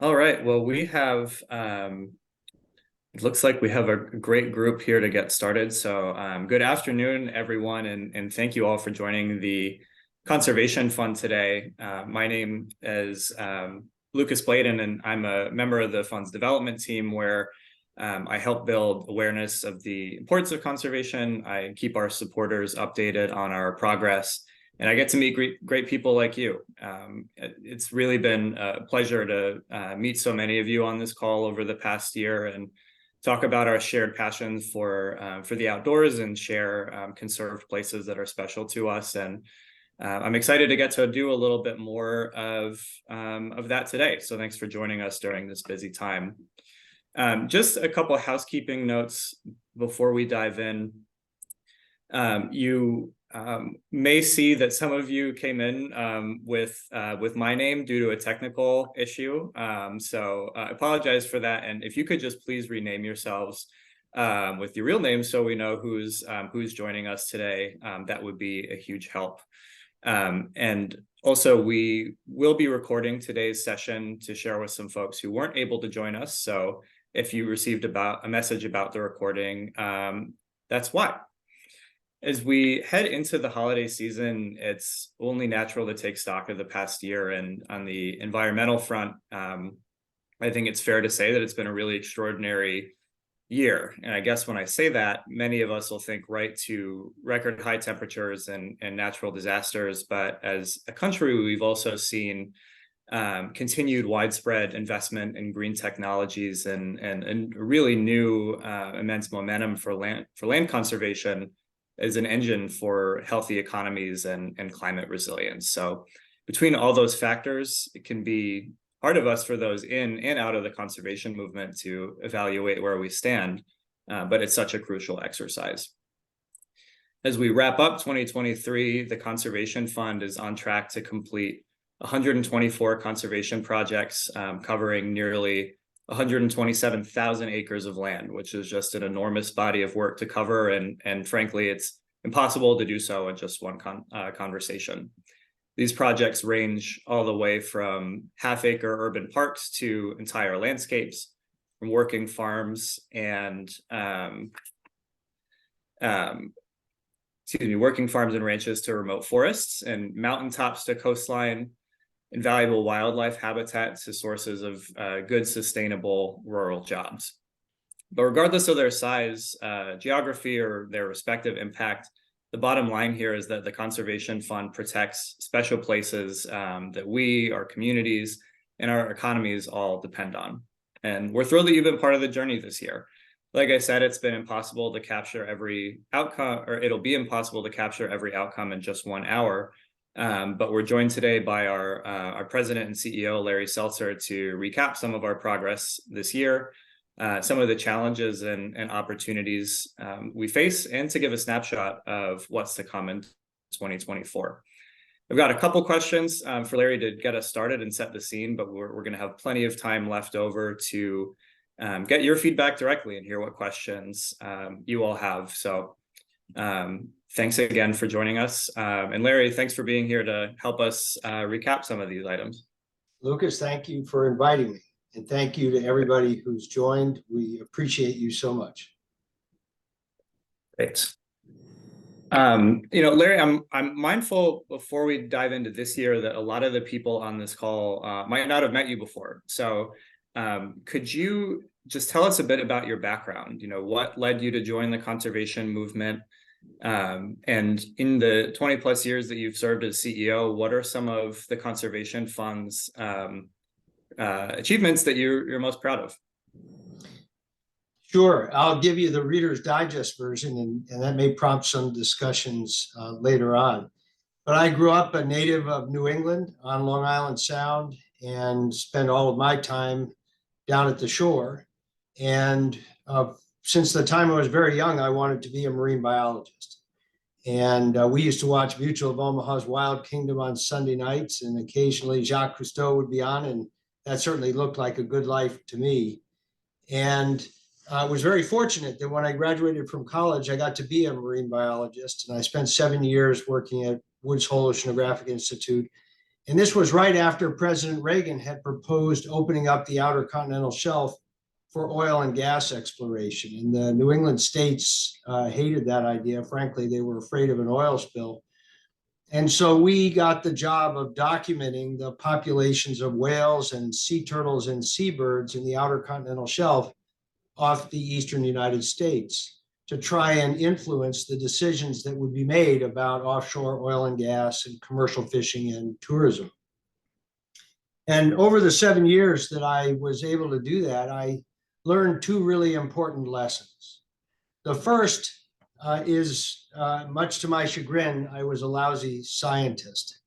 All right. Well, we have, it looks like we have a great group here to get started. So, good afternoon, everyone, and thank you all for joining the Conservation Fund today. My name is Lucas Bladen, and I'm a member of the fund's development team where I help build awareness of the importance of conservation. I keep our supporters updated on our progress, and I get to meet great people like you. It's really been a pleasure to meet so many of you on this call over the past year and talk about our shared passion for the outdoors and share conserved places that are special to us. And I'm excited to get to do a little bit more of that today. So thanks for joining us during this busy time. Just a couple of housekeeping notes before we dive in. You may see that some of you came in with my name due to a technical issue. So I apologize for that. And if you could just please rename yourselves with your real name so we know who's joining us today, that would be a huge help. And also, we will be recording today's session to share with some folks who weren't able to join us. So if you received a message about the recording, that's why. As we head into the holiday season, it's only natural to take stock of the past year. And on the environmental front, I think it's fair to say that it's been a really extraordinary year. And I guess when I say that, many of us will think right to record high temperatures and natural disasters. But as a country, we've also seen continued widespread investment in green technologies and really new immense momentum for land conservation as an engine for healthy economies and climate resilience. So between all those factors, it can be hard of us for those in and out of the conservation movement to evaluate where we stand, but it's such a crucial exercise. As we wrap up 2023, the Conservation Fund is on track to complete 124 conservation projects covering nearly 127,000 acres of land, which is just an enormous body of work to cover. And frankly, it's impossible to do so in just one conversation. These projects range all the way from half-acre urban parks to entire landscapes, from working farms and working farms and ranches to remote forests, and mountaintops to coastline, invaluable wildlife habitat to sources of good, sustainable rural jobs. But regardless of their size, geography, or their respective impact, the bottom line here is that the Conservation Fund protects special places that we, our communities, and our economies all depend on. And we're thrilled that you've been part of the journey this year. Like I said, it's been impossible to capture every outcome, or it'll be impossible to capture every outcome in just 1 hour. But we're joined today by our president and CEO, Larry Selzer, to recap some of our progress this year, some of the challenges and opportunities we face, and to give a snapshot of what's to come in 2024. I've got a couple questions for Larry to get us started and set the scene, but we're going to have plenty of time left over to get your feedback directly and hear what questions you all have. So thanks again for joining us. And Larry, thanks for being here to help us recap some of these items. Lucas, thank you for inviting me. And thank you to everybody who's joined. We appreciate you so much. Great. Larry, I'm mindful before we dive into this year that a lot of the people on this call might not have met you before. So could you just tell us a bit about your background? What led you to join the conservation movement? And in the 20 plus years that you've served as CEO, what are some of the Conservation Fund's achievements that you're most proud of? Sure. I'll give you the Reader's Digest version, and that may prompt some discussions later on. But I grew up a native of New England on Long Island Sound and spent all of my time down at the shore. And since the time I was very young, I wanted to be a marine biologist. And we used to watch Mutual of Omaha's Wild Kingdom on Sunday nights, and occasionally Jacques Cousteau would be on, and that certainly looked like a good life to me. And I was very fortunate that when I graduated from college, I got to be a marine biologist, and I spent 7 years working at Woods Hole Oceanographic Institute And this was right after President Reagan had proposed opening up the outer continental shelf for oil and gas exploration. And the New England states hated that idea. Frankly, they were afraid of an oil spill. And so we got the job of documenting the populations of whales and sea turtles and seabirds in the outer continental shelf off the eastern United States to try and influence the decisions that would be made about offshore oil and gas and commercial fishing and tourism. And over the 7 years that I was able to do that, I learned two really important lessons. The first is, much to my chagrin, I was a lousy scientist.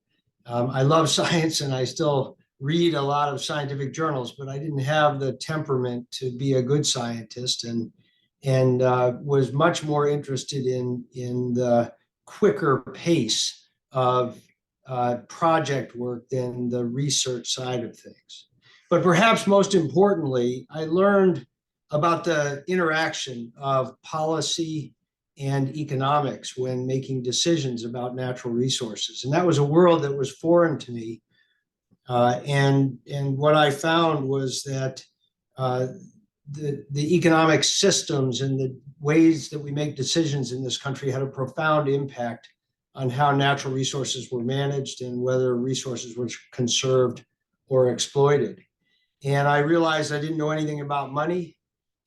I love science and I still read a lot of scientific journals, but I didn't have the temperament to be a good scientist, and was much more interested in the quicker pace of project work than the research side of things. But perhaps most importantly, I learned about the interaction of policy and economics when making decisions about natural resources. And that was a world that was foreign to me. And what I found was that the economic systems and the ways that we make decisions in this country had a profound impact on how natural resources were managed and whether resources were conserved or exploited. And I realized I didn't know anything about money.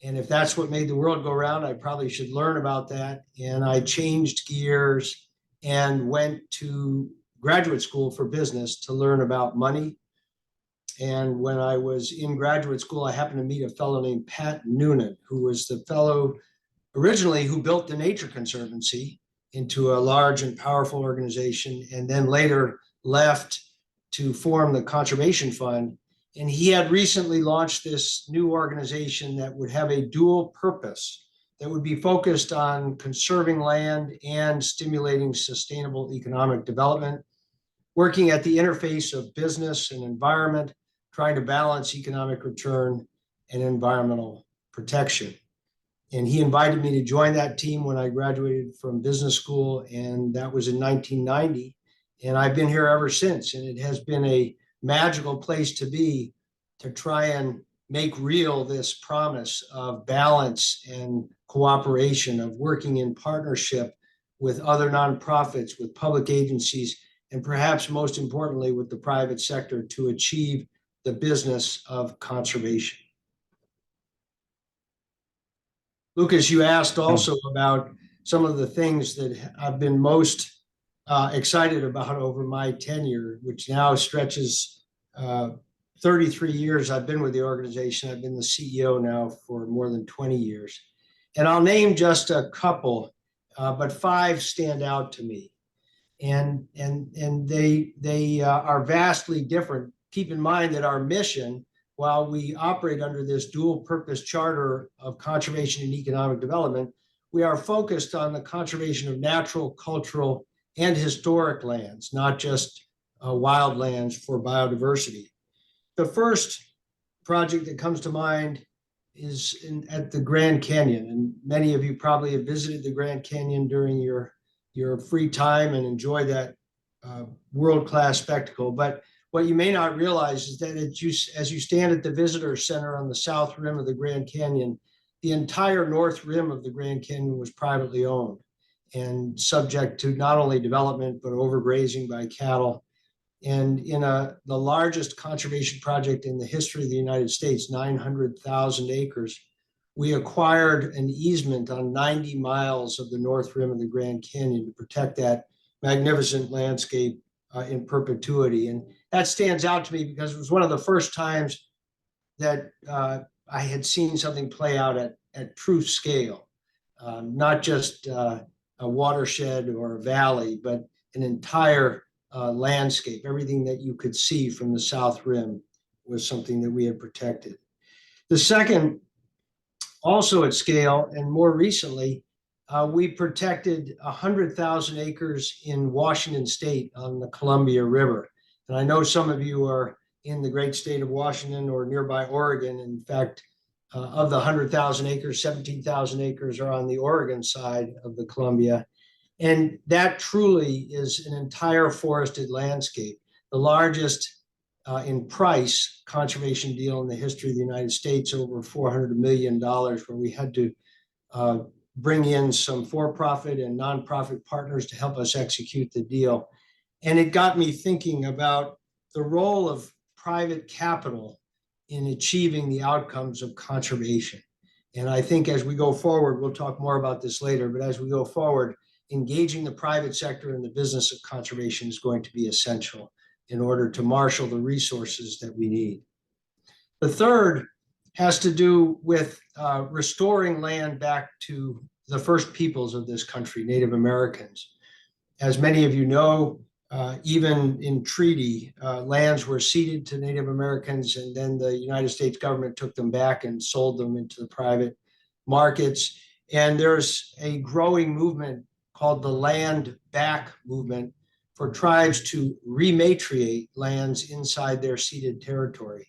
And if that's what made the world go round, I probably should learn about that. And I changed gears and went to graduate school for business to learn about money. And when I was in graduate school, I happened to meet a fellow named Pat Noonan, who was the fellow originally who built the Nature Conservancy into a large and powerful organization, and then later left to form the Conservation Fund. And he had recently launched this new organization that would have a dual purpose, that would be focused on conserving land and stimulating sustainable economic development, working at the interface of business and environment, trying to balance economic return and environmental protection. And he invited me to join that team when I graduated from business school, and that was in 1990. And I've been here ever since, and it has been a magical place to be, to try and make real this promise of balance and cooperation, of working in partnership with other nonprofits, with public agencies, and perhaps most importantly, with the private sector to achieve the business of conservation. Lucas, you asked also about some of the things that I've been most excited about over my tenure, which now stretches 33 years I've been with the organization. I've been the CEO now for more than 20 years. And I'll name just a couple, but five stand out to me. And they are vastly different. Keep in mind that our mission, while we operate under this dual purpose charter of conservation and economic development, we are focused on the conservation of natural, cultural, and historic lands, not just wild lands for biodiversity. The first project that comes to mind is at the Grand Canyon, and many of you probably have visited the Grand Canyon during your free time and enjoy that world-class spectacle. But what you may not realize is that as you stand at the visitor center on the south rim of the Grand Canyon, the entire north rim of the Grand Canyon was privately owned and subject to not only development, but overgrazing by cattle. And in the largest conservation project in the history of the United States, 900,000 acres, we acquired an easement on 90 miles of the north rim of the Grand Canyon to protect that magnificent landscape in perpetuity. And that stands out to me because it was one of the first times that I had seen something play out at true scale, not just a watershed or a valley, but an entire landscape. Everything that you could see from the south rim was something that we had protected. The second, also at scale, and more recently, we protected 100,000 acres in Washington State on the Columbia River. And I know some of you are in the great state of Washington or nearby Oregon. In fact, of the 100,000 acres, 17,000 acres are on the Oregon side of the Columbia. And that truly is an entire forested landscape. the largest in price conservation deal in the history of the United States, over $400 million, where we had to bring in some for-profit and nonprofit partners to help us execute the deal. And it got me thinking about the role of private capital in achieving the outcomes of conservation. And I think as we go forward, we'll talk more about this later, but as we go forward, engaging the private sector in the business of conservation is going to be essential in order to marshal the resources that we need. The third has to do with restoring land back to the first peoples of this country, Native Americans. As many of you know, even in treaty, lands were ceded to Native Americans, and then the United States government took them back and sold them into the private markets. And there's a growing movement called the Land Back movement for tribes to rematriate lands inside their ceded territory.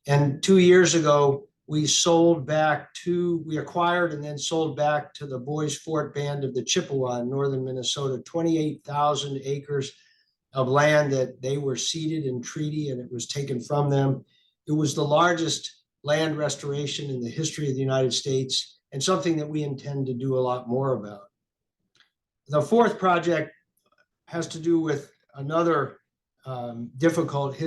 And 2 years ago, we acquired and then sold back to the Boys Fort Band of the Chippewa in northern Minnesota, 28,000 acres of land that they were ceded in treaty, and it was taken from them. It was the largest land restoration in the history of the United States, and something that we intend to do a lot more about. The fourth project has to do with another difficult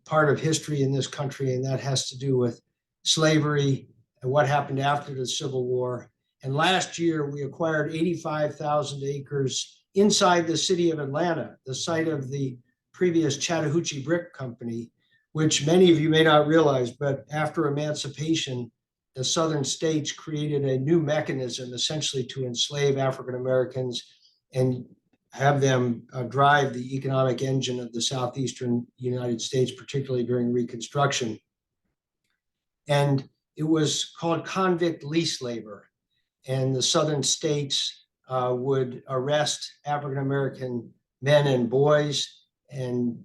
part of history in this country, and that has to do with slavery and what happened after the Civil War. And last year, we acquired 85,000 acres inside the city of Atlanta, the site of the previous Chattahoochee Brick Company, which many of you may not realize, but after emancipation, the southern states created a new mechanism essentially to enslave African Americans and have them drive the economic engine of the southeastern United States, particularly during Reconstruction. And it was called convict lease labor. And the southern states would arrest African American men and boys and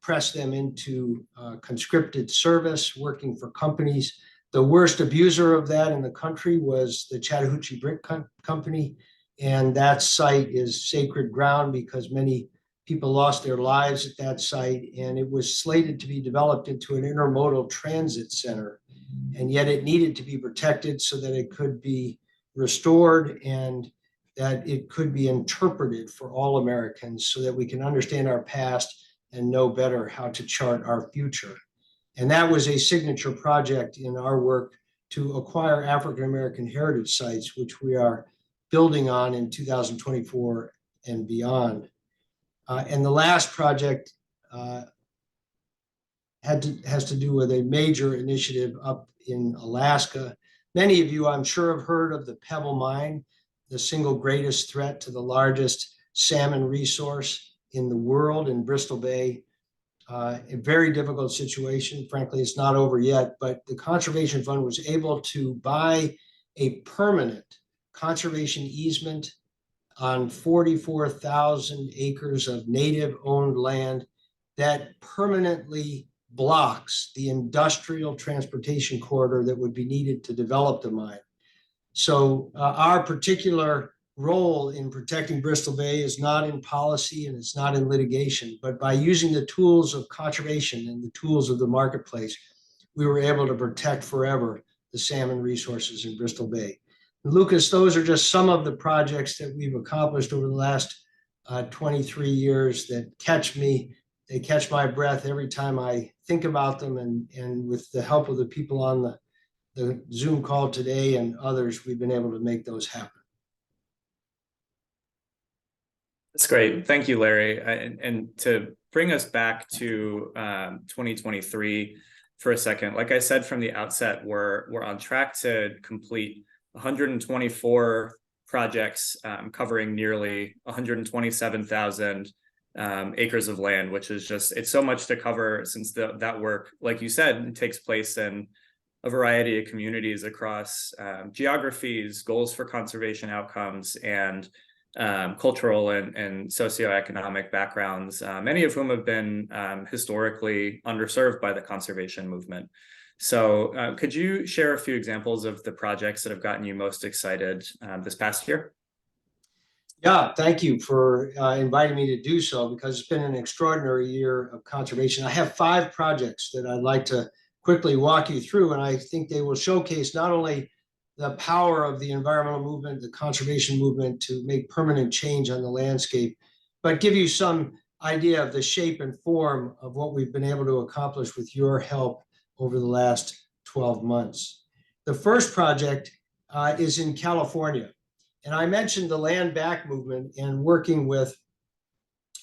press them into conscripted service, working for companies. The worst abuser of that in the country was the Chattahoochee Brick Company. And that site is sacred ground because many people lost their lives at that site. And it was slated to be developed into an intermodal transit center. And yet it needed to be protected so that it could be restored and that it could be interpreted for all Americans so that we can understand our past and know better how to chart our future. And that was a signature project in our work to acquire African American heritage sites, which we are building on in 2024 and beyond. And the last project has to do with a major initiative up in Alaska. Many of you, I'm sure, have heard of the Pebble Mine, the single greatest threat to the largest salmon resource in the world in Bristol Bay. A very difficult situation. Frankly, it's not over yet, but the Conservation Fund was able to buy a permanent conservation easement on 44,000 acres of native-owned land that permanently blocks the industrial transportation corridor that would be needed to develop the mine. So our particular role in protecting Bristol Bay is not in policy and it's not in litigation, but by using the tools of conservation and the tools of the marketplace, we were able to protect forever the salmon resources in Bristol Bay. And Lucas, those are just some of the projects that we've accomplished over the last 23 years that catch me. They catch my breath every time I think about them, and with the help of the people on the Zoom call today and others, we've been able to make those happen. That's great. Thank you, Larry. And to bring us back to 2023 for a second, like I said from the outset, we're on track to complete 124 projects covering nearly 127,000 acres of land, which is just, it's so much to cover since that work, like you said, takes place in a variety of communities across geographies, goals for conservation outcomes, and cultural and socioeconomic backgrounds, many of whom have been historically underserved by the conservation movement. So could you share a few examples of the projects that have gotten you most excited this past year? Yeah, thank you for inviting me to do so because it's been an extraordinary year of conservation. I have 5 projects that I'd like to quickly walk you through, and I think they will showcase not only the power of the environmental movement, the conservation movement to make permanent change on the landscape, but give you some idea of the shape and form of what we've been able to accomplish with your help over the last 12 months. The first project is in California. And I mentioned the land back movement and working with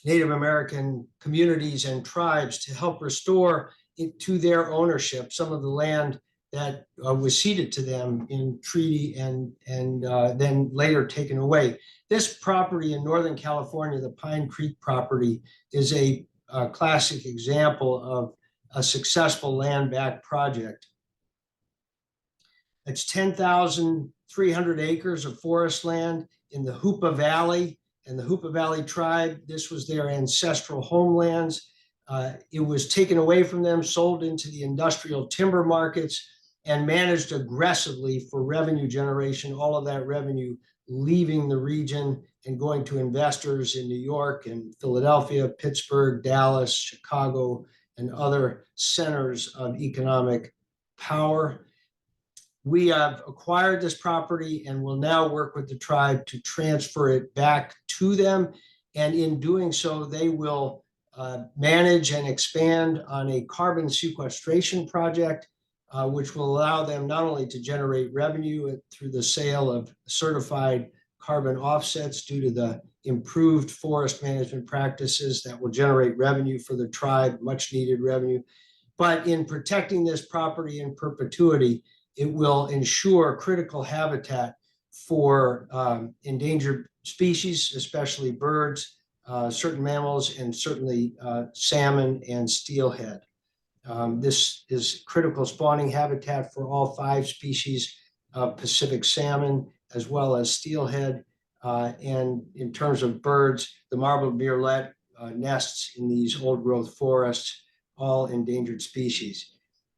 Native American communities and tribes to help restore it to their ownership some of the land that was ceded to them in treaty and then later taken away. This property in Northern California, the Pine Creek property, is a classic example of a successful land back project. It's 10,300 acres of forest land in the Hoopa Valley, and the Hoopa Valley tribe. This was their ancestral homelands. It was taken away from them, sold into the industrial timber markets, and managed aggressively for revenue generation, all of that revenue leaving the region and going to investors in New York and Philadelphia, Pittsburgh, Dallas, Chicago, and other centers of economic power. We have acquired this property and will now work with the tribe to transfer it back to them. And in doing so, they will manage and expand on a carbon sequestration project, which will allow them not only to generate revenue through the sale of certified carbon offsets due to the improved forest management practices that will generate revenue for the tribe, much needed revenue, but in protecting this property in perpetuity, it will ensure critical habitat for endangered species, especially birds, certain mammals, and certainly salmon and steelhead. This is critical spawning habitat for all 5 species of Pacific salmon, as well as steelhead. And in terms of birds, the marbled murrelet nests in these old growth forests, all endangered species.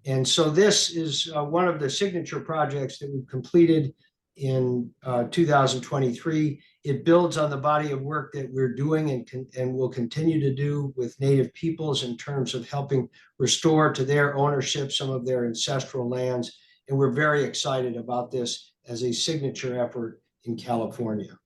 And so this is one of the signature projects that we've completed in 2023. It builds on the body of work that we're doing and will continue to do with Native peoples in terms of helping restore to their ownership some of their ancestral lands. And we're very excited about this as a signature effort in California.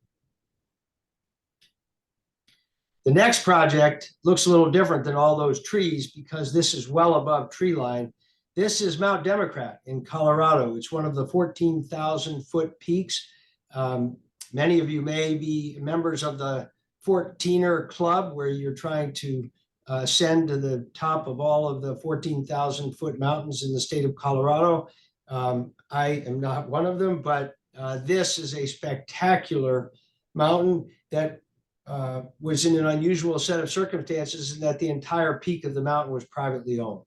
The next project looks a little different than all those trees because this is well above tree line. This is Mount Democrat in Colorado. It's one of the 14,000-foot peaks. Many of you may be members of the 14er Club, where you're trying to ascend to the top of all of the 14,000-foot mountains in the state of Colorado. I am not one of them, but this is a spectacular mountain that was in an unusual set of circumstances in that the entire peak of the mountain was privately owned.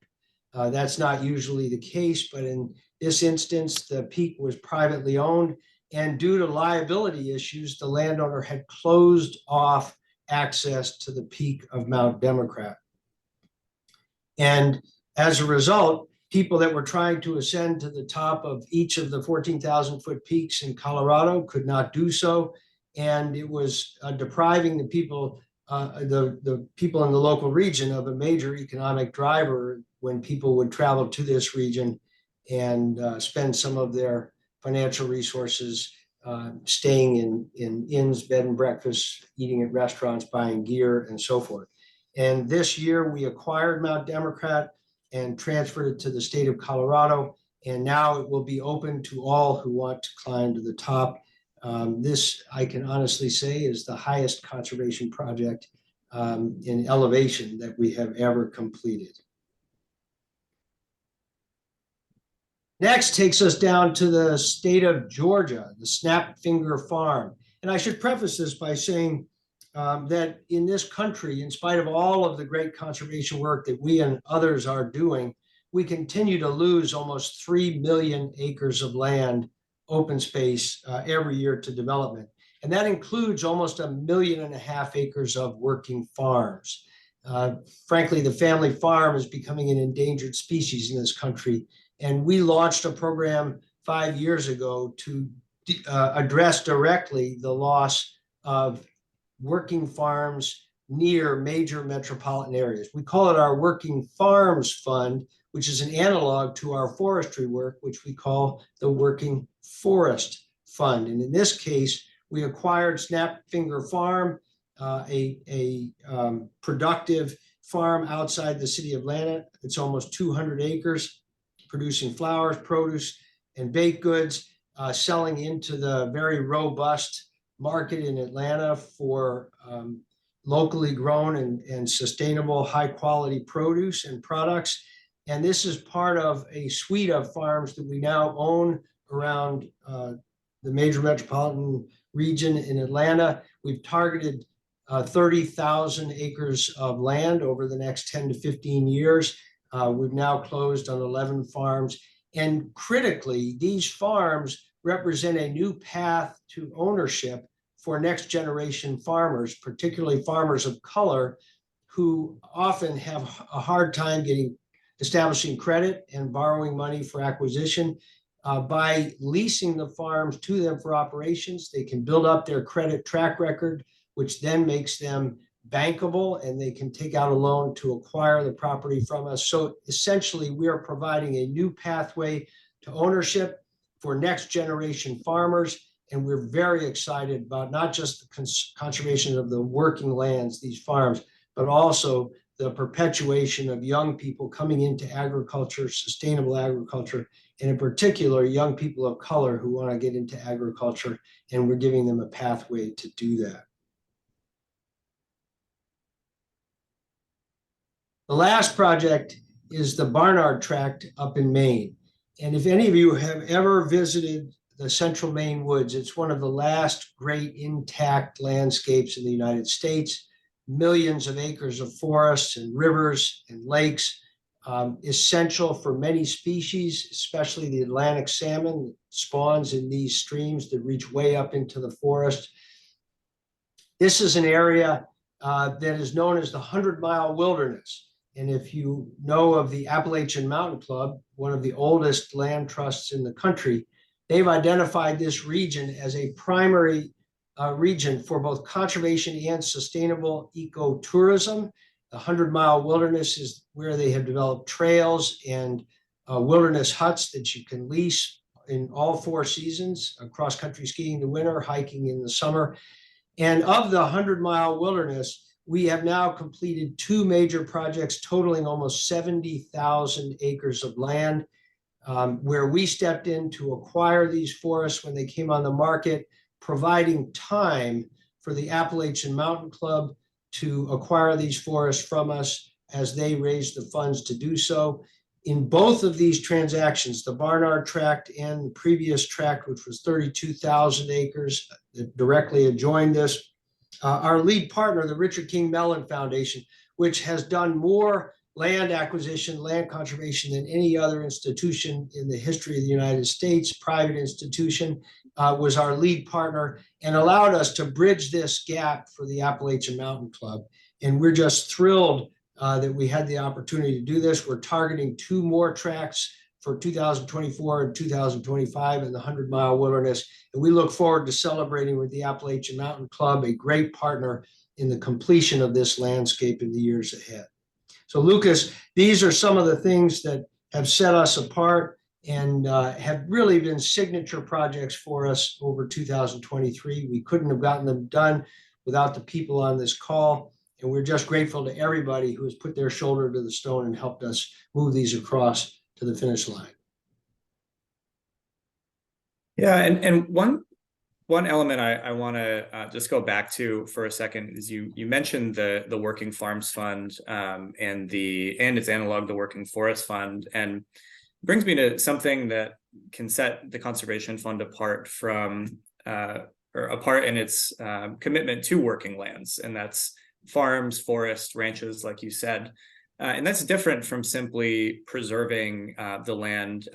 That's not usually the case, but in this instance, the peak was privately owned. And due to liability issues, the landowner had closed off access to the peak of Mount Democrat. And as a result, people that were trying to ascend to the top of each of the 14,000-foot peaks in Colorado could not do so. And it was depriving the people in the local region of a major economic driver when people would travel to this region and spend some of their financial resources staying in inns, bed and breakfasts, eating at restaurants, buying gear, and so forth. And this year we acquired Mount Democrat and transferred it to the state of Colorado. And now it will be open to all who want to climb to the top. This, I can honestly say, is the highest conservation project in elevation that we have ever completed. Next takes us down to the state of Georgia, the Snapfinger Farm. And I should preface this by saying that in this country, in spite of all of the great conservation work that we and others are doing, we continue to lose almost 3 million acres of land, open space, every year to development. And that includes almost 1.5 million acres of working farms. Frankly, the family farm is becoming an endangered species in this country. And we launched a program 5 years ago to address directly the loss of working farms near major metropolitan areas. We call it our Working Farms Fund, which is an analog to our forestry work, which we call the Working Forest Fund. And in this case, we acquired Snapfinger Farm, a productive farm outside the city of Atlanta. It's almost 200 acres, producing flowers, produce, and baked goods, selling into the very robust market in Atlanta for locally grown and sustainable high quality produce and products. And this is part of a suite of farms that we now own around the major metropolitan region in Atlanta. We've targeted 30,000 acres of land over the next 10 to 15 years. We've now closed on 11 farms. And critically, these farms represent a new path to ownership for next generation farmers, particularly farmers of color, who often have a hard time establishing credit and borrowing money for acquisition. By leasing the farms to them for operations, they can build up their credit track record, which then makes them bankable, and they can take out a loan to acquire the property from us. So essentially, we are providing a new pathway to ownership for next generation farmers. And we're very excited about not just the conservation of the working lands, these farms, but also the perpetuation of young people coming into agriculture, sustainable agriculture, and in particular, young people of color who want to get into agriculture, and we're giving them a pathway to do that. The last project is the Barnard Tract up in Maine. And if any of you have ever visited the central Maine woods, it's one of the last great intact landscapes in the United States. Millions of acres of forests and rivers and lakes, essential for many species, especially the Atlantic salmon that spawns in these streams that reach way up into the forest. This is an area that is known as the 100-mile wilderness. And if you know of the Appalachian Mountain Club, one of the oldest land trusts in the country, they've identified this region as a primary region for both conservation and sustainable ecotourism. The 100-mile wilderness is where they have developed trails and wilderness huts that you can lease in all 4 seasons, cross-country skiing in the winter, hiking in the summer. And of the 100-mile wilderness, we have now completed 2 major projects totaling almost 70,000 acres of land, where we stepped in to acquire these forests when they came on the market, providing time for the Appalachian Mountain Club to acquire these forests from us as they raised the funds to do so. In both of these transactions, the Barnard Tract and the previous tract, which was 32,000 acres that directly adjoined this, our lead partner, the Richard King Mellon Foundation, which has done more land acquisition, land conservation than any other institution in the history of the United States, private institution, was our lead partner and allowed us to bridge this gap for the Appalachian Mountain Club. And we're just thrilled that we had the opportunity to do this. We're targeting 2 more tracts for 2024 and 2025 in the 100-mile wilderness. And we look forward to celebrating with the Appalachian Mountain Club, a great partner in the completion of this landscape in the years ahead. So Lucas, these are some of the things that have set us apart and have really been signature projects for us over 2023. We couldn't have gotten them done without the people on this call. And we're just grateful to everybody who has put their shoulder to the stone and helped us move these across to the finish line. Yeah, and one element I want to just go back to for a second is you mentioned the Working Farms Fund and its analog, the Working Forest Fund, and brings me to something that can set the Conservation Fund apart from or apart in its commitment to working lands, and that's farms, forests, ranches, like you said. And that's different from simply preserving the land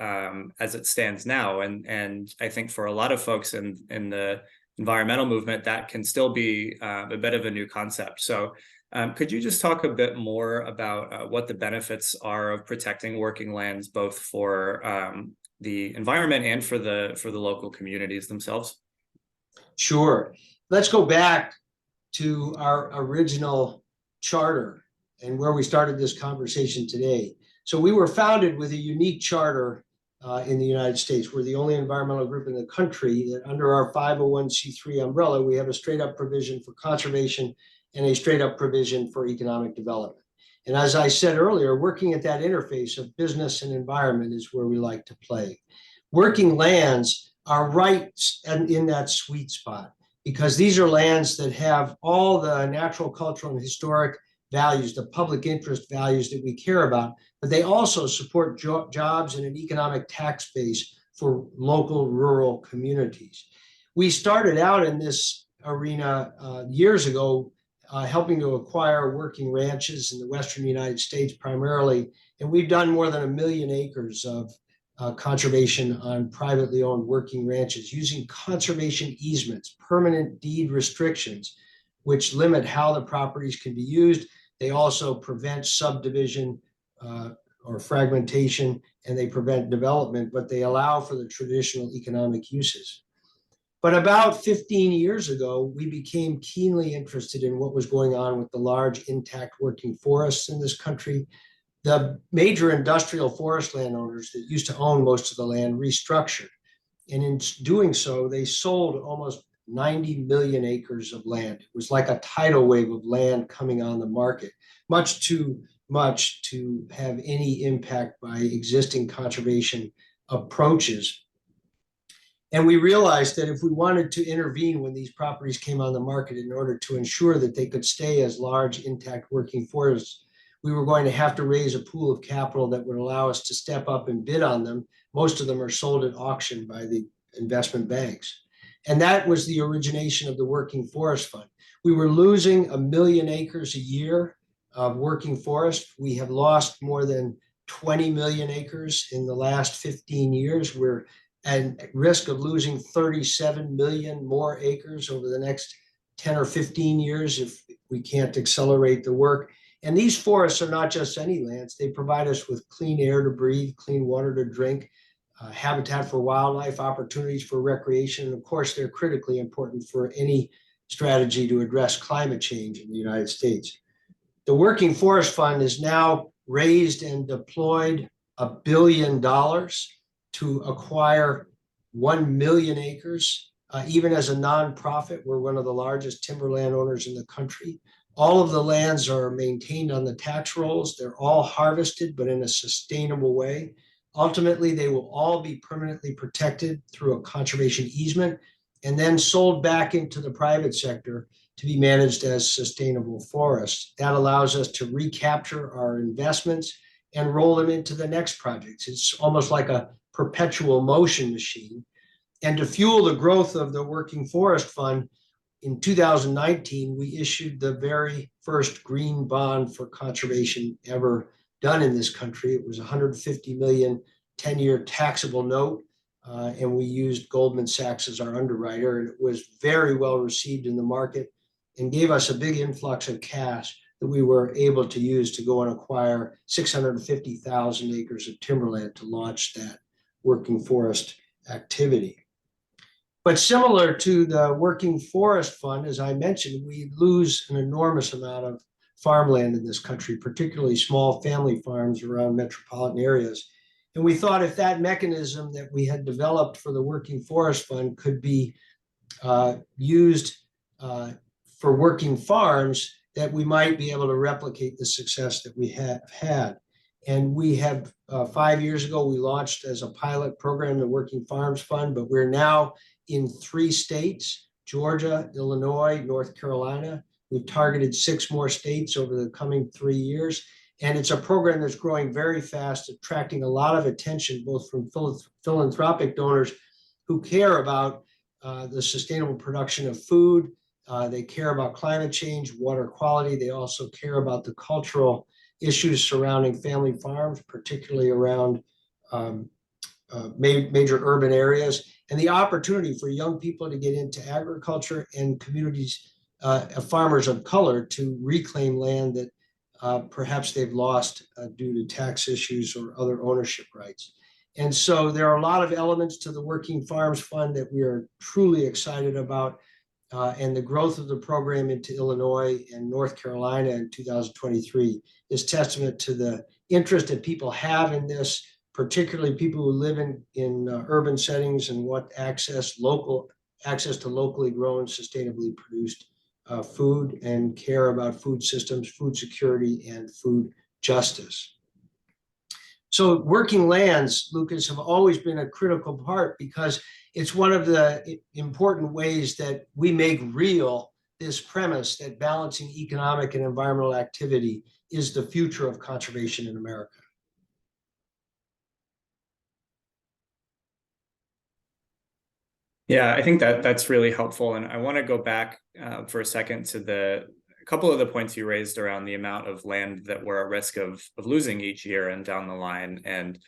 as it stands now. And I think for a lot of folks in the environmental movement, that can still be a bit of a new concept. So could you just talk a bit more about what the benefits are of protecting working lands, both for the environment and for the local communities themselves? Sure. Let's go back to our original charter and where we started this conversation today. So we were founded with a unique charter in the United States. We're the only environmental group in the country that under our 501c3 umbrella, we have a straight up provision for conservation and a straight up provision for economic development. And as I said earlier, working at that interface of business and environment is where we like to play. Working lands are right in that sweet spot because these are lands that have all the natural, cultural, and historic values, the public interest values that we care about, but they also support jobs and an economic tax base for local rural communities. We started out in this arena years ago, helping to acquire working ranches in the Western United States primarily, and we've done more than 1 million acres of conservation on privately owned working ranches using conservation easements, permanent deed restrictions, which limit how the properties can be used. They also prevent subdivision or fragmentation, and they prevent development, but they allow for the traditional economic uses. But about 15 years ago, we became keenly interested in what was going on with the large intact working forests in this country. The major industrial forest landowners that used to own most of the land restructured. And in doing so, they sold almost 90 million acres of land. It was like a tidal wave of land coming on the market, much too much to have any impact by existing conservation approaches. And we realized that if we wanted to intervene when these properties came on the market in order to ensure that they could stay as large, intact working forests, we were going to have to raise a pool of capital that would allow us to step up and bid on them. Most of them are sold at auction by the investment banks. And that was the origination of the Working Forest Fund. We were losing 1 million acres a year of working forest. We have lost more than 20 million acres in the last 15 years. We're at risk of losing 37 million more acres over the next 10 or 15 years if we can't accelerate the work. And these forests are not just any lands. They provide us with clean air to breathe, clean water to drink, habitat for wildlife, opportunities for recreation. And of course, they're critically important for any strategy to address climate change in the United States. The Working Forest Fund has now raised and deployed $1 billion to acquire 1 million acres. Even as a nonprofit, we're one of the largest timber landowners in the country. All of the lands are maintained on the tax rolls. They're all harvested, but in a sustainable way. Ultimately, they will all be permanently protected through a conservation easement and then sold back into the private sector to be managed as sustainable forests. That allows us to recapture our investments and roll them into the next projects. It's almost like a perpetual motion machine. And to fuel the growth of the Working Forest Fund, in 2019, we issued the very first green bond for conservation ever done in this country. It was $150 million 10-year taxable note, and we used Goldman Sachs as our underwriter, and it was very well received in the market and gave us a big influx of cash that we were able to use to go and acquire 650,000 acres of timberland to launch that working forest activity. But similar to the Working Forest Fund, as I mentioned, we lose an enormous amount of farmland in this country, particularly small family farms around metropolitan areas. And we thought if that mechanism that we had developed for the Working Forest Fund could be used for working farms, that we might be able to replicate the success that we have had. And we have, 5 years ago, we launched as a pilot program the Working Farms Fund, but we're now in 3 states, Georgia, Illinois, North Carolina. We've targeted 6 more states over the coming 3 years. And it's a program that's growing very fast, attracting a lot of attention, both from philanthropic donors who care about the sustainable production of food. They care about climate change, water quality. They also care about the cultural issues surrounding family farms, particularly around major urban areas, and the opportunity for young people to get into agriculture and communities, farmers of color, to reclaim land that perhaps they've lost due to tax issues or other ownership rights. And so there are a lot of elements to the Working Farms Fund that we are truly excited about. and the growth of the program into Illinois and North Carolina in 2023 is testament to the interest that people have in this, particularly people who live in urban settings and want access to locally grown, sustainably produced food, and care about food systems, food security, and food justice. So working lands, Lucas, have always been a critical part because it's one of the important ways that we make real this premise that balancing economic and environmental activity is the future of conservation in America. Yeah, I think that that's really helpful. And I want to go back for a second to a couple of the points you raised around the amount of land that we're at risk of losing each year and down the line. And,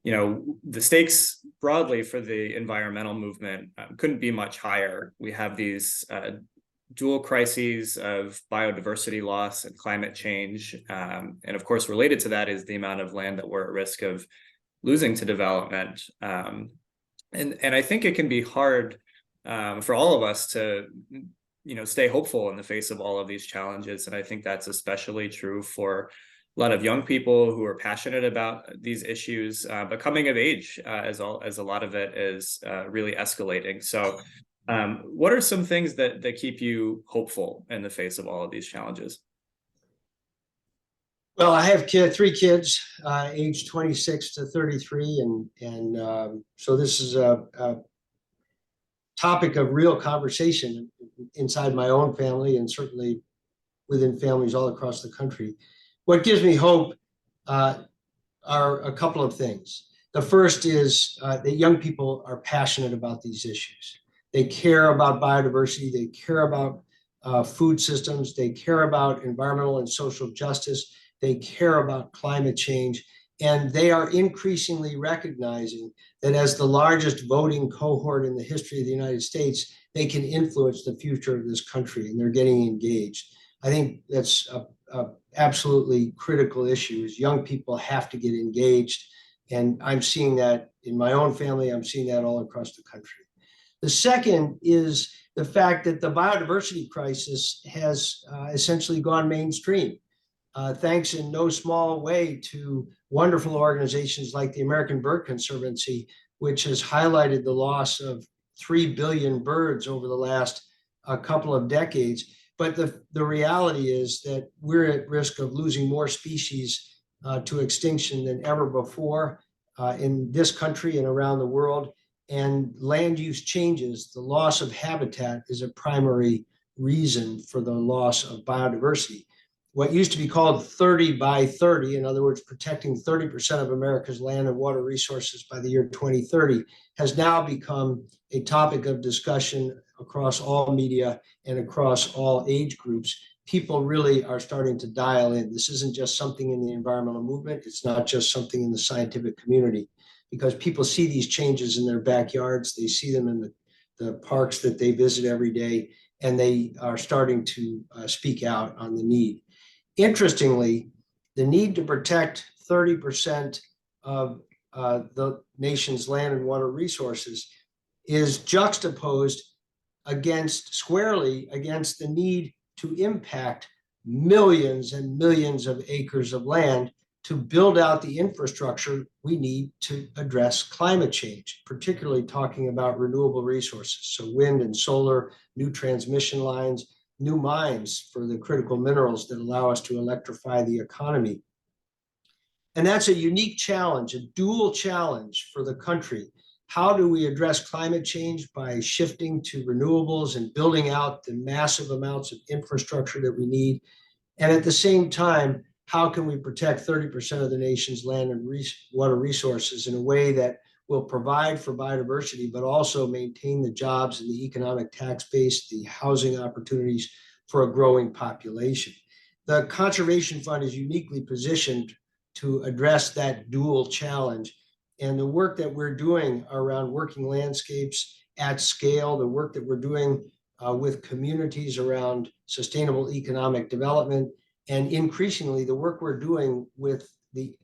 you know, the stakes broadly for the environmental movement couldn't be much higher. We have these dual crises of biodiversity loss and climate change. And of course, related to that is the amount of land that we're at risk of losing to development. And I think it can be hard for all of us to, you know, stay hopeful in the face of all of these challenges. And I think that's especially true for a lot of young people who are passionate about these issues, but coming of age as a lot of it is really escalating. So what are some things that keep you hopeful in the face of all of these challenges? Well, I have three kids, age 26 to 33, and so this is a topic of real conversation inside my own family and certainly within families all across the country. What gives me hope are a couple of things. The first is that young people are passionate about these issues. They care about biodiversity, they care about food systems, they care about environmental and social justice, they care about climate change, and they are increasingly recognizing that as the largest voting cohort in the history of the United States, they can influence the future of this country, and they're getting engaged. I think that's a absolutely critical issue is young people have to get engaged. And I'm seeing that in my own family. I'm seeing that all across the country. The second is the fact that the biodiversity crisis has essentially gone mainstream, thanks in no small way to wonderful organizations like the American Bird Conservancy, which has highlighted the loss of 3 billion birds over the last couple of decades. But the reality is that we're at risk of losing more species to extinction than ever before in this country and around the world. And land use changes, the loss of habitat is a primary reason for the loss of biodiversity. What used to be called 30 by 30, in other words, protecting 30% of America's land and water resources by the year 2030, has now become a topic of discussion across all media and across all age groups. People really are starting to dial in. This isn't just something in the environmental movement. It's not just something in the scientific community, because people see these changes in their backyards. They see them in the parks that they visit every day, and they are starting to speak out on the need. Interestingly, the need to protect 30% of the nation's land and water resources is juxtaposed squarely against the need to impact millions and millions of acres of land to build out the infrastructure we need to address climate change, particularly talking about renewable resources. So wind and solar, new transmission lines, new mines for the critical minerals that allow us to electrify the economy. And that's a unique challenge, a dual challenge for the country. How do we address climate change by shifting to renewables and building out the massive amounts of infrastructure that we need? And at the same time, how can we protect 30% of the nation's land and water resources in a way that will provide for biodiversity, but also maintain the jobs and the economic tax base, the housing opportunities for a growing population? The Conservation Fund is uniquely positioned to address that dual challenge. And the work that we're doing around working landscapes at scale, the work that we're doing with communities around sustainable economic development, and increasingly the work we're doing with the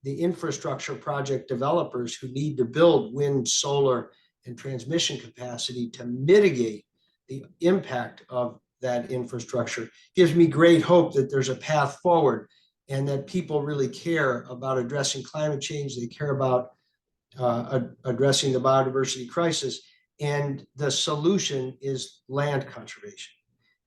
infrastructure project developers who need to build wind, solar, and transmission capacity to mitigate the impact of that infrastructure gives me great hope that there's a path forward and that people really care about addressing climate change. They care about addressing the biodiversity crisis. And the solution is land conservation.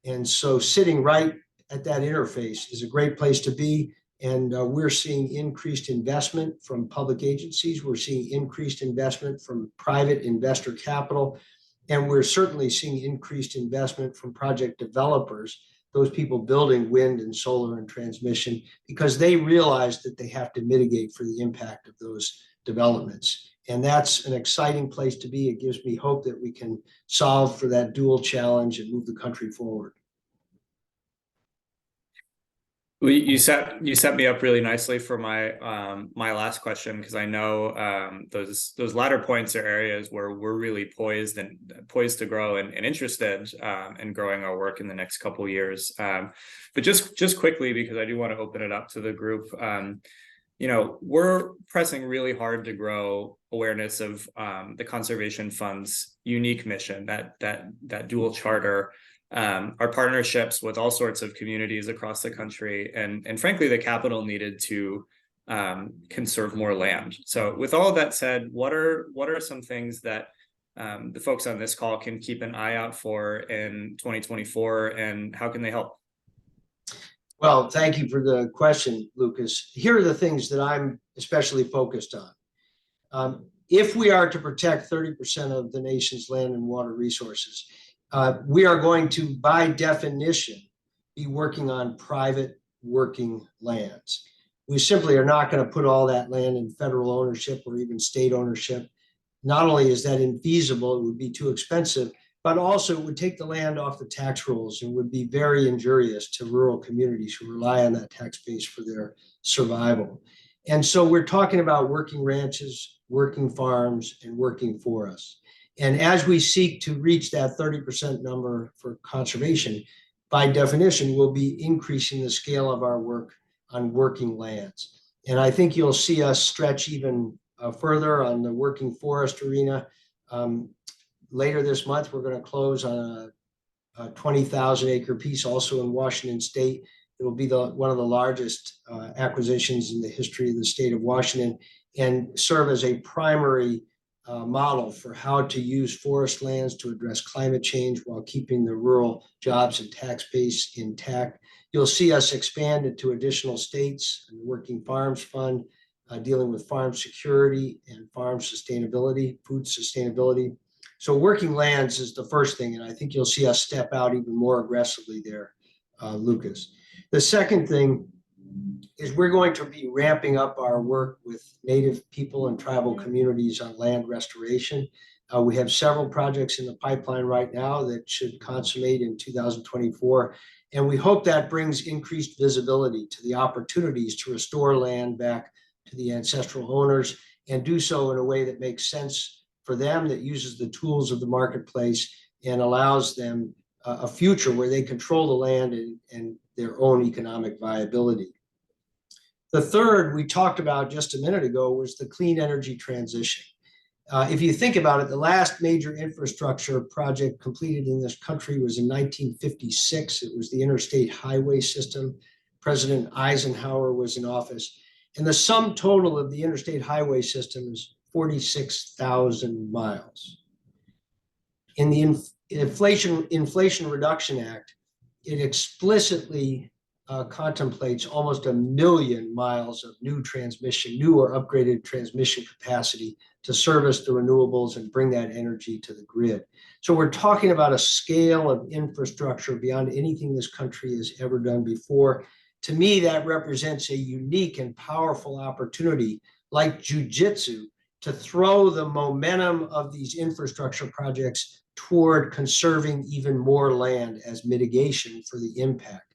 And so sitting right at that interface is a great place to be. And we're seeing increased investment from public agencies. We're seeing increased investment from private investor capital. And we're certainly seeing increased investment from project developers, those people building wind and solar and transmission, because they realize that they have to mitigate for the impact of those developments. And that's an exciting place to be. It gives me hope that we can solve for that dual challenge and move the country forward. Well, you set me up really nicely for my my last question, because I know those latter points are areas where we're really poised to grow and interested in growing our work in the next couple of years. But just quickly, because I do want to open it up to the group. You know, we're pressing really hard to grow awareness of the Conservation Fund's unique mission, that dual charter. Our partnerships with all sorts of communities across the country, and frankly, the capital needed to conserve more land. So with all of that said, what are some things that the folks on this call can keep an eye out for in 2024, and how can they help? Well, thank you for the question, Lucas. Here are the things that I'm especially focused on. If we are to protect 30% of the nation's land and water resources, we are going to, by definition, be working on private working lands. We simply are not going to put all that land in federal ownership or even state ownership. Not only is that infeasible, it would be too expensive, but also it would take the land off the tax rolls and would be very injurious to rural communities who rely on that tax base for their survival. And so we're talking about working ranches, working farms, and working forests. And as we seek to reach that 30% number for conservation, by definition, we'll be increasing the scale of our work on working lands. And I think you'll see us stretch even further on the working forest arena. Later this month, we're going to close on a 20,000 acre piece also in Washington State. It will be one of the largest acquisitions in the history of the state of Washington, and serve as a primary model for how to use forest lands to address climate change while keeping the rural jobs and tax base intact. You'll see us expand it to additional states, and the Working Farms Fund, dealing with farm security and farm sustainability, food sustainability. So working lands is the first thing, and I think you'll see us step out even more aggressively there, Lucas. The second thing is we're going to be ramping up our work with Native people and tribal communities on land restoration. We have several projects in the pipeline right now that should consummate in 2024. And we hope that brings increased visibility to the opportunities to restore land back to the ancestral owners, and do so in a way that makes sense for them, that uses the tools of the marketplace and allows them a future where they control the land and their own economic viability. The third we talked about just a minute ago was the clean energy transition. If you think about it, the last major infrastructure project completed in this country was in 1956. It was the interstate highway system. President Eisenhower was in office. And the sum total of the interstate highway system is 46,000 miles. In the Inflation Reduction Act, it explicitly contemplates almost 1 million miles of new or upgraded transmission capacity to service the renewables and bring that energy to the grid. So we're talking about a scale of infrastructure beyond anything this country has ever done before. To me, that represents a unique and powerful opportunity, like jujitsu, to throw the momentum of these infrastructure projects toward conserving even more land as mitigation for the impact.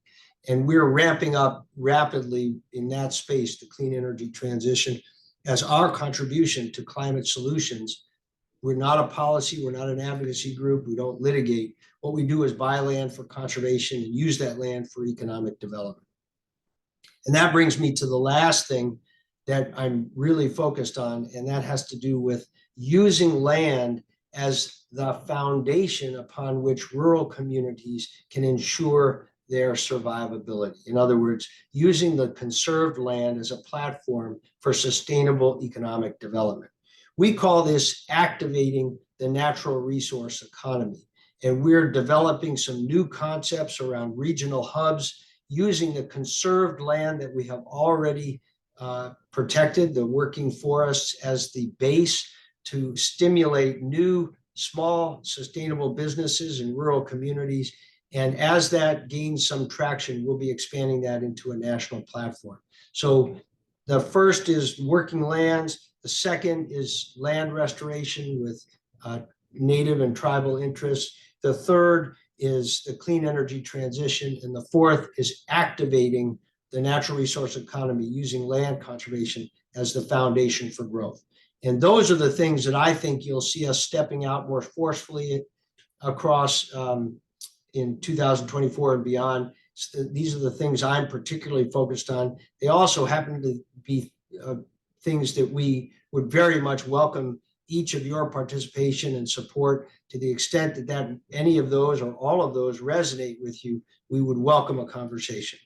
And we're ramping up rapidly in that space, the clean energy transition, as our contribution to climate solutions. We're not a policy, we're not an advocacy group, we don't litigate. What we do is buy land for conservation and use that land for economic development. And that brings me to the last thing that I'm really focused on, and that has to do with using land as the foundation upon which rural communities can ensure their survivability. In other words, using the conserved land as a platform for sustainable economic development. We call this activating the natural resource economy. And we're developing some new concepts around regional hubs using the conserved land that we have already protected, the working forests as the base to stimulate new, small, sustainable businesses in rural communities. And as that gains some traction, we'll be expanding that into a national platform. So the first is working lands. The second is land restoration with native and tribal interests. The third is the clean energy transition. And the fourth is activating the natural resource economy using land conservation as the foundation for growth. And those are the things that I think you'll see us stepping out more forcefully across in 2024 and beyond. These are the things I'm particularly focused on. They also happen to be things that we would very much welcome each of your participation and support. To the extent that any of those or all of those resonate with you, we would welcome a conversation.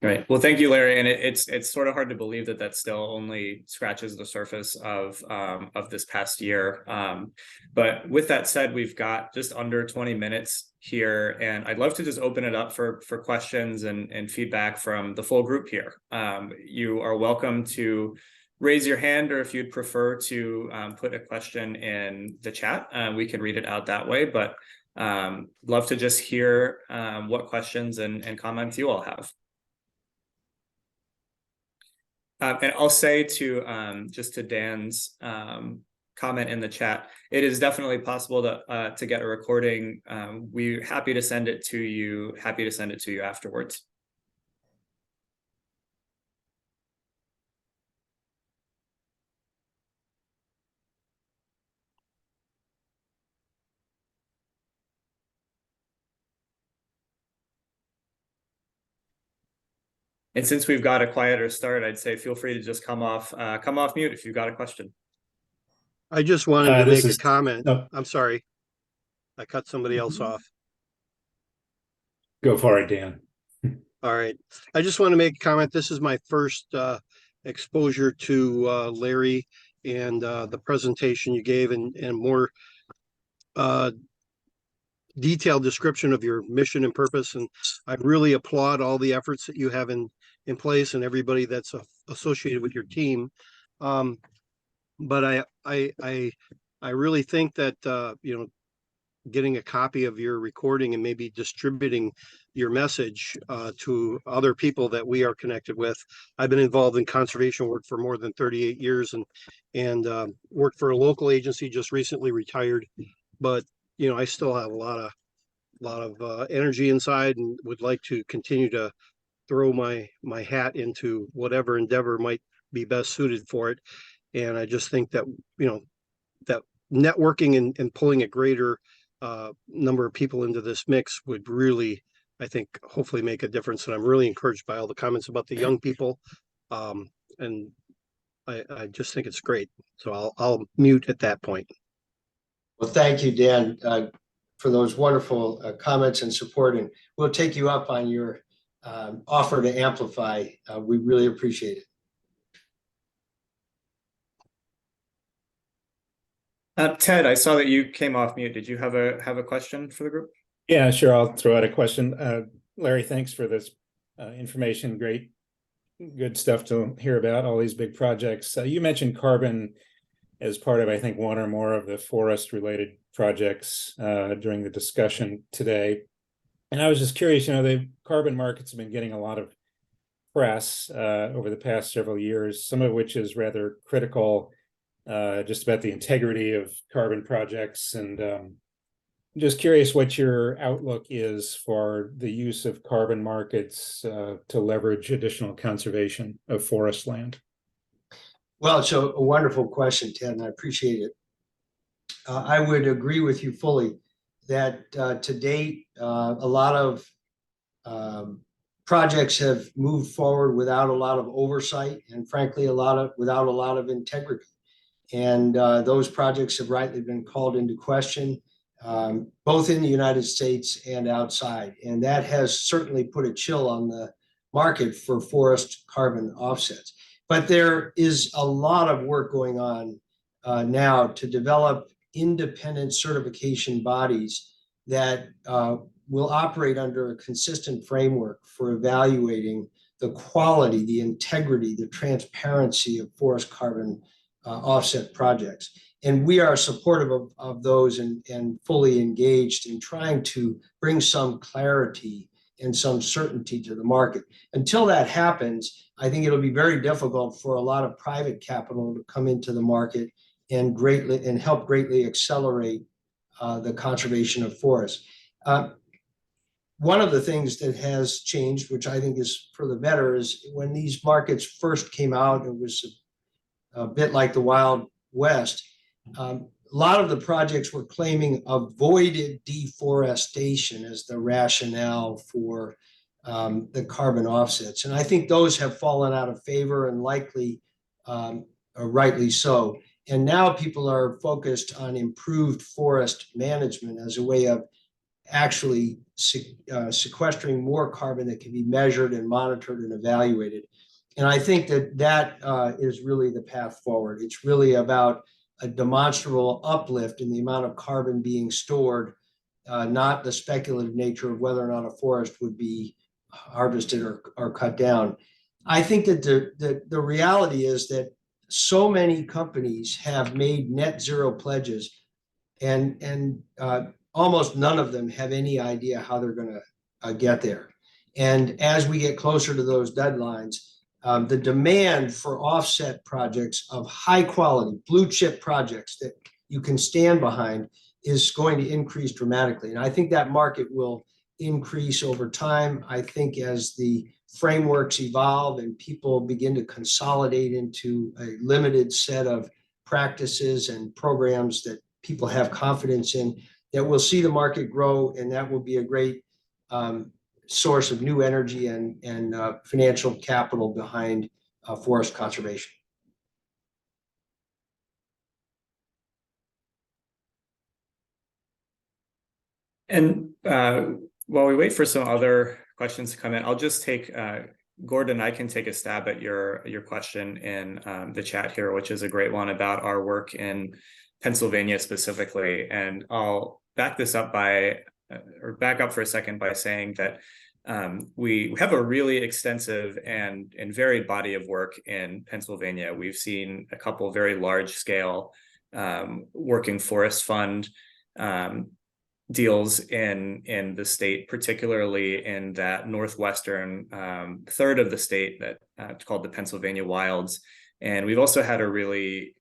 Right. Well, thank you, Larry. And it's sort of hard to believe that that still only scratches the surface of this past year. But with that said, we've got just under 20 minutes here, and I'd love to just open it up for questions and feedback from the full group here. You are welcome to raise your hand, or if you'd prefer to put a question in the chat, we can read it out that way. But love to just hear what questions and comments you all have. And I'll say to just to Dan's comment in the chat, it is definitely possible to get a recording. We're happy to send it to you. Happy to send it to you afterwards. And since we've got a quieter start, I'd say feel free to just come off mute if you've got a question. I just wanted to make a comment. No. I'm sorry. I cut somebody else off. Go for it, Dan. All right. I just want to make a comment. This is my first exposure to Larry and the presentation you gave and more detailed description of your mission and purpose. And I really applaud all the efforts that you have in place and everybody that's associated with your team. But I really think that getting a copy of your recording and maybe distributing your message to other people that we are connected with. I've been involved in conservation work for more than 38 years and worked for a local agency, just recently retired. But I still have a lot of energy inside and would like to continue to throw my hat into whatever endeavor might be best suited for it. And I just think that that networking and pulling a greater number of people into this mix would really, I think, hopefully make a difference. And I'm really encouraged by all the comments about the young people. And I just think it's great. So I'll mute at that point. Well, thank you, Dan, for those wonderful comments and support. And we'll take you up on your offer to amplify. We really appreciate it. Ted, I saw that you came off mute. Did you have a question for the group? Yeah, sure. I'll throw out a question. Larry, thanks for this information. Great, good stuff to hear about, all these big projects. You mentioned carbon as part of, I think, one or more of the forest-related projects during the discussion today. And I was just curious, the carbon markets have been getting a lot of press over the past several years, some of which is rather critical just about the integrity of carbon projects. And just curious what your outlook is for the use of carbon markets to leverage additional conservation of forest land. Well, so a wonderful question, Ted, and I appreciate it. I would agree with you fully that to date, a lot of projects have moved forward without a lot of oversight and frankly, without a lot of integrity. And those projects have rightly been called into question, both in the United States and outside. And that has certainly put a chill on the market for forest carbon offsets. But there is a lot of work going on now to develop independent certification bodies that will operate under a consistent framework for evaluating the quality, the integrity, the transparency of forest carbon offset projects. And we are supportive of those and fully engaged in trying to bring some clarity and some certainty to the market. Until that happens, I think it'll be very difficult for a lot of private capital to come into the market and help greatly accelerate the conservation of forests. One of the things that has changed, which I think is for the better, is when these markets first came out, it was a bit like the Wild West. A lot of the projects were claiming avoided deforestation as the rationale for the carbon offsets. And I think those have fallen out of favor, and likely rightly so. And now people are focused on improved forest management as a way of actually sequestering more carbon that can be measured and monitored and evaluated. And I think that is really the path forward. It's really about a demonstrable uplift in the amount of carbon being stored, not the speculative nature of whether or not a forest would be harvested or cut down. I think that the reality is that so many companies have made net zero pledges, and almost none of them have any idea how they're going to get there. And as we get closer to those deadlines, the demand for offset projects of high quality, blue chip projects that you can stand behind is going to increase dramatically. And I think that market will increase over time. I think as the frameworks evolve and people begin to consolidate into a limited set of practices and programs that people have confidence in, that we'll see the market grow, and that will be a great source of new energy and financial capital behind forest conservation. And while we wait for some other questions to come in, I'll just take Gordon, I can take a stab at your question in the chat here, which is a great one about our work in Pennsylvania specifically. And I'll back this up back up for a second by saying that we have a really extensive and varied body of work in Pennsylvania. We've seen a couple very large scale working forest fund deals in the state, particularly in that northwestern third of the state that it's called the Pennsylvania Wilds. And we've also had a really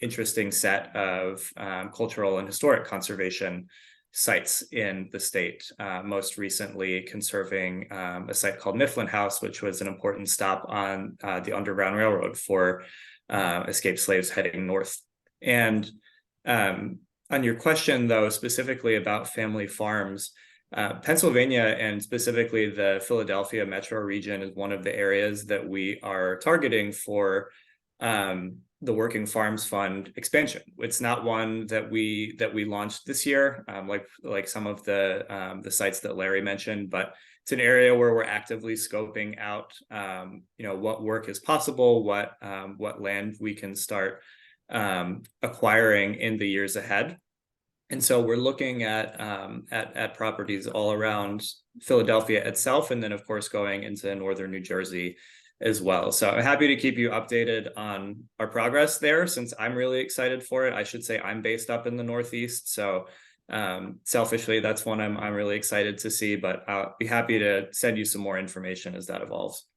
interesting set of cultural and historic conservation sites in the state, most recently conserving a site called Mifflin House, which was an important stop on the Underground Railroad for escaped slaves heading north. And on your question, though, specifically about family farms, Pennsylvania and specifically the Philadelphia metro region is one of the areas that we are targeting for the Working Farms Fund expansion. It's not one that we launched this year, like some of the sites that Larry mentioned, but it's an area where we're actively scoping out, what work is possible, what land we can start acquiring in the years ahead. And so we're looking at properties all around Philadelphia itself, and then of course going into northern New Jersey as well. So I'm happy to keep you updated on our progress there, since I'm really excited for it. I should say I'm based up in the Northeast, so selfishly that's one I'm really excited to see, but I'll be happy to send you some more information as that evolves.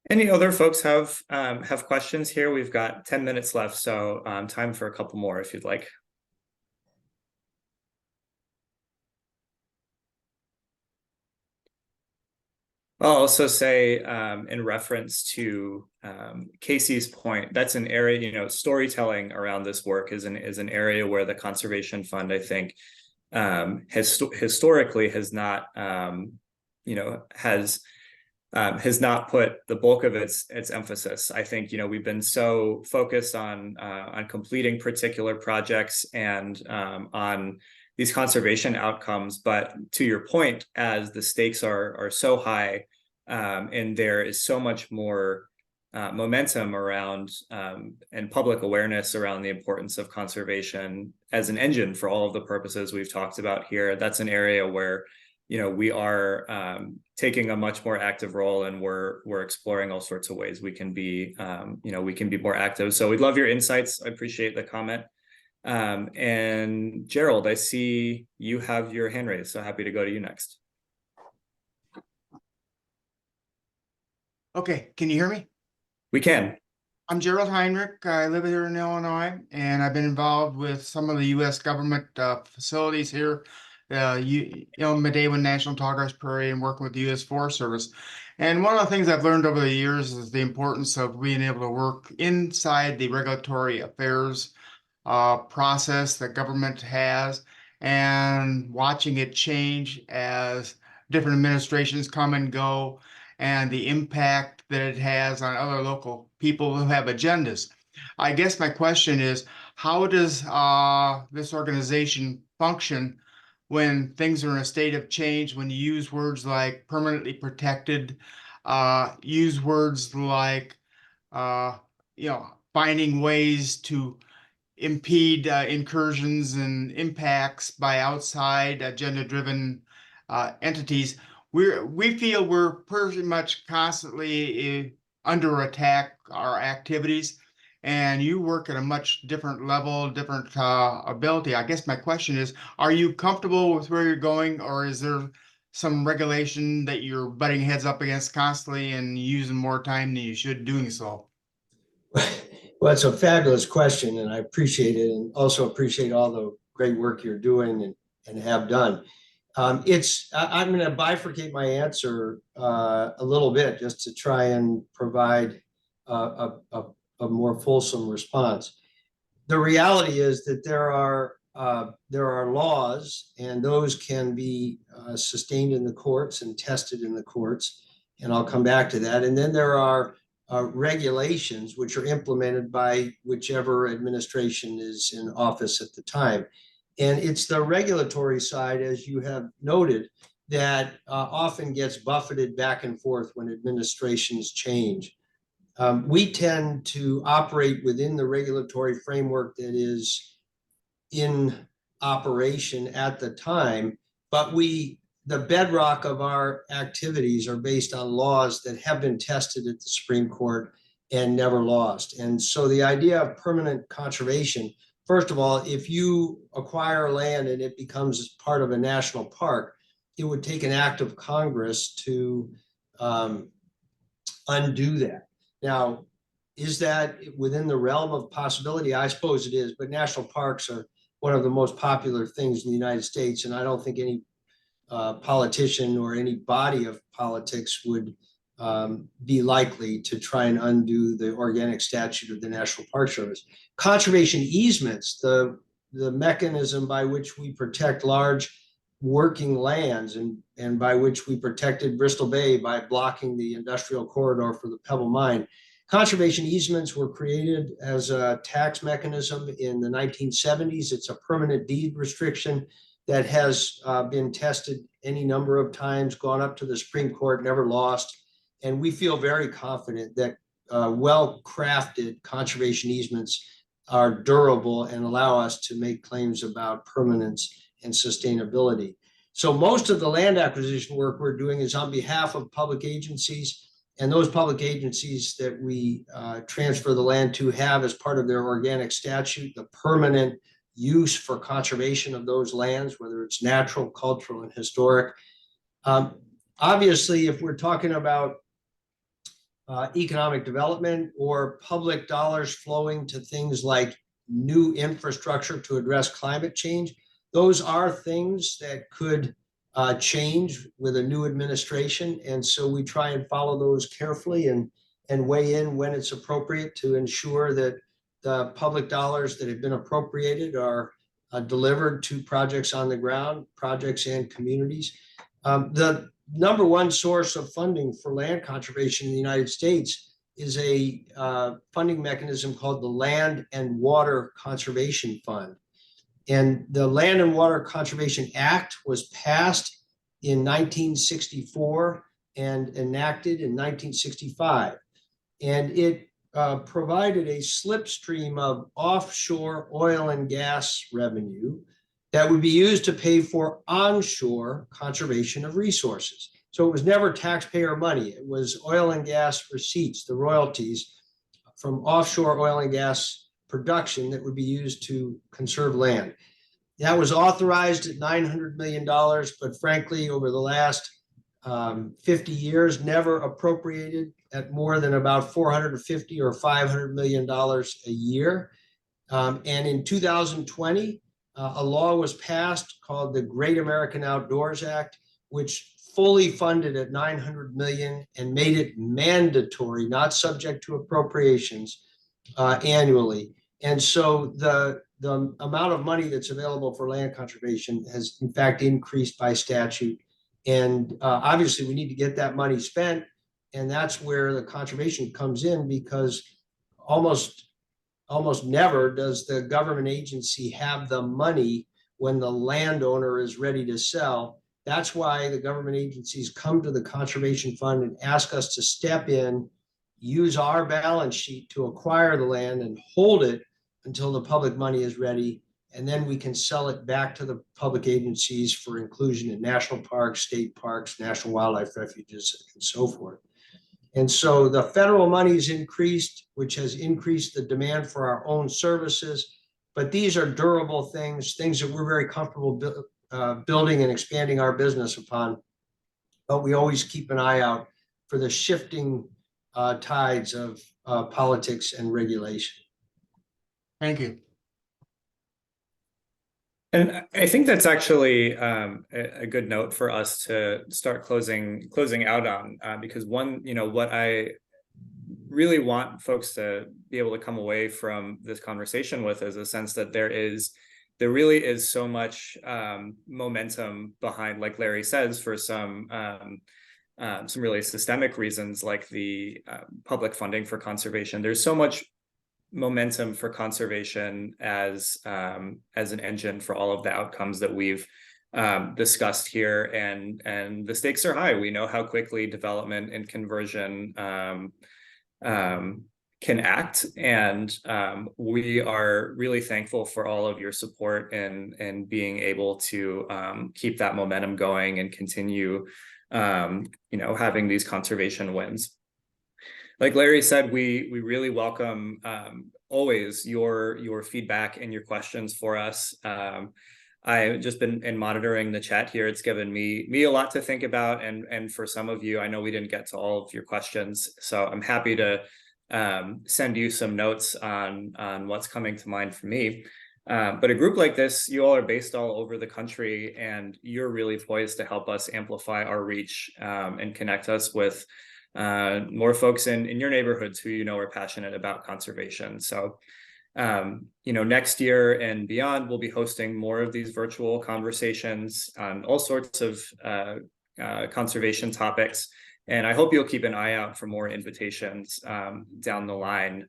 Any other folks have questions here? We've got 10 minutes left, so time for a couple more if you'd like. I'll also say, in reference to Casey's point, that's an area, storytelling around this work is an area where the Conservation Fund, I think, historically has not, has not put the bulk of its emphasis. I think, we've been so focused on completing particular projects and on these conservation outcomes. But to your point, as the stakes are so high, and there is so much more momentum around and public awareness around the importance of conservation as an engine for all of the purposes we've talked about here, that's an area where we are taking a much more active role, and we're exploring all sorts of ways we can be we can be more active. So we'd love your insights. I appreciate the comment. And Gerald, I see you have your hand raised, so happy to go to you next. Okay, can you hear me? We can. I'm Gerald Heinrich. I live here in Illinois, and I've been involved with some of the U.S. government facilities here, Medewa National Tallgrass Prairie, and working with the U.S. Forest Service. And one of the things I've learned over the years is the importance of being able to work inside the regulatory affairs process that government has, and watching it change as different administrations come and go, and the impact that it has on other local people who have agendas. I guess my question is, how does this organization function when things are in a state of change, when you use words like permanently protected, use words like, finding ways to impede incursions and impacts by outside agenda-driven entities? We feel we're pretty much constantly under attack, our activities, and you work at a much different level, different ability. I guess my question is, are you comfortable with where you're going, or is there some regulation that you're butting heads up against constantly and using more time than you should doing so? Well, it's a fabulous question, and I appreciate it, and also appreciate all the great work you're doing and have done. I'm going to bifurcate my answer a little bit just to try and provide a more fulsome response. The reality is that there are laws, and those can be sustained in the courts and tested in the courts, and I'll come back to that. And then there are regulations which are implemented by whichever administration is in office at the time. And it's the regulatory side, as you have noted, that often gets buffeted back and forth when administrations change. We tend to operate within the regulatory framework that is in operation at the time, but the bedrock of our activities are based on laws that have been tested at the Supreme Court and never lost. And so the idea of permanent conservation, first of all, if you acquire land and it becomes part of a national park, it would take an act of Congress to undo that. Now, is that within the realm of possibility? I suppose it is, but national parks are one of the most popular things in the United States, and I don't think any politician or any body of politics would be likely to try and undo the organic statute of the National Park Service. Conservation easements, the mechanism by which we protect large working lands and by which we protected Bristol Bay by blocking the industrial corridor for the Pebble Mine. Conservation easements were created as a tax mechanism in the 1970s. It's a permanent deed restriction that has been tested any number of times, gone up to the Supreme Court, never lost. And we feel very confident that well-crafted conservation easements are durable and allow us to make claims about permanence and sustainability. So most of the land acquisition work we're doing is on behalf of public agencies, and those public agencies that we transfer the land to have, as part of their organic statute, the permanent use for conservation of those lands, whether it's natural, cultural, and historic. Obviously, if we're talking about economic development or public dollars flowing to things like new infrastructure to address climate change, those are things that could change with a new administration. And so we try and follow those carefully and weigh in when it's appropriate to ensure that the public dollars that have been appropriated are delivered to projects on the ground, projects and communities. The number one source of funding for land conservation in the United States is a funding mechanism called the Land and Water Conservation Fund. And the Land and Water Conservation Act was passed in 1964 and enacted in 1965. And it provided a slipstream of offshore oil and gas revenue that would be used to pay for onshore conservation of resources. So it was never taxpayer money. It was oil and gas receipts, the royalties from offshore oil and gas production that would be used to conserve land. That was authorized at $900 million, but frankly, over the last 50 years, never appropriated at more than about $450 or $500 million a year. And in 2020, a law was passed called the Great American Outdoors Act, which fully funded at $900 million and made it mandatory, not subject to appropriations, annually. And so the amount of money that's available for land conservation has in fact increased by statute. And obviously we need to get that money spent. And that's where the conservation comes in, because almost never does the government agency have the money when the landowner is ready to sell. That's why the government agencies come to the Conservation Fund and ask us to step in, use our balance sheet to acquire the land and hold it until the public money is ready. And then we can sell it back to the public agencies for inclusion in national parks, state parks, national wildlife refuges, and so forth. And so the federal money's increased, which has increased the demand for our own services. But these are durable things that we're very comfortable building and expanding our business upon. But we always keep an eye out for the shifting tides of politics and regulation. Thank you. And I think that's actually a good note for us to start closing out on, because what I really want folks to be able to come away from this conversation with is a sense that there really is so much momentum behind, like Larry says, for some really systemic reasons, like the public funding for conservation. There's so much momentum for conservation as an engine for all of the outcomes that we've discussed here, and the stakes are high. We know how quickly development and conversion can act, and we are really thankful for all of your support in being able to keep that momentum going and continue having these conservation wins. Like Larry said, we really welcome always your feedback and your questions for us. I've just been monitoring the chat here. It's given me a lot to think about, and for some of you, I know we didn't get to all of your questions, so I'm happy to send you some notes on what's coming to mind for me. But a group like this, you all are based all over the country, and you're really poised to help us amplify our reach and connect us with more folks in your neighborhoods who are passionate about conservation. So next year and beyond, we'll be hosting more of these virtual conversations on all sorts of conservation topics, and I hope you'll keep an eye out for more invitations down the line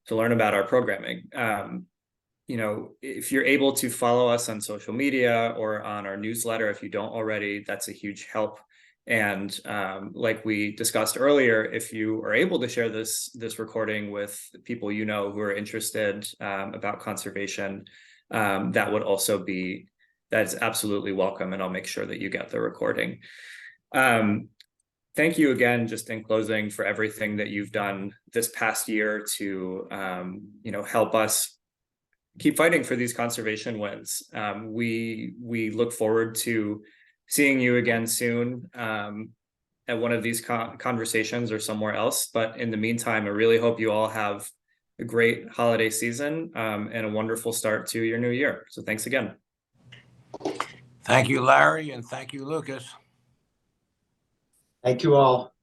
to learn about our programming. If you're able to follow us on social media or on our newsletter, if you don't already, that's a huge help. And like we discussed earlier, if you are able to share this recording with people who are interested about conservation, that's absolutely welcome, and I'll make sure that you get the recording. Thank you again, just in closing, for everything that you've done this past year to help us keep fighting for these conservation wins. We look forward to seeing you again soon at one of these conversations or somewhere else. But in the meantime, I really hope you all have a great holiday season and a wonderful start to your new year. So thanks again. Thank you, Larry, and thank you, Lucas. Thank you all.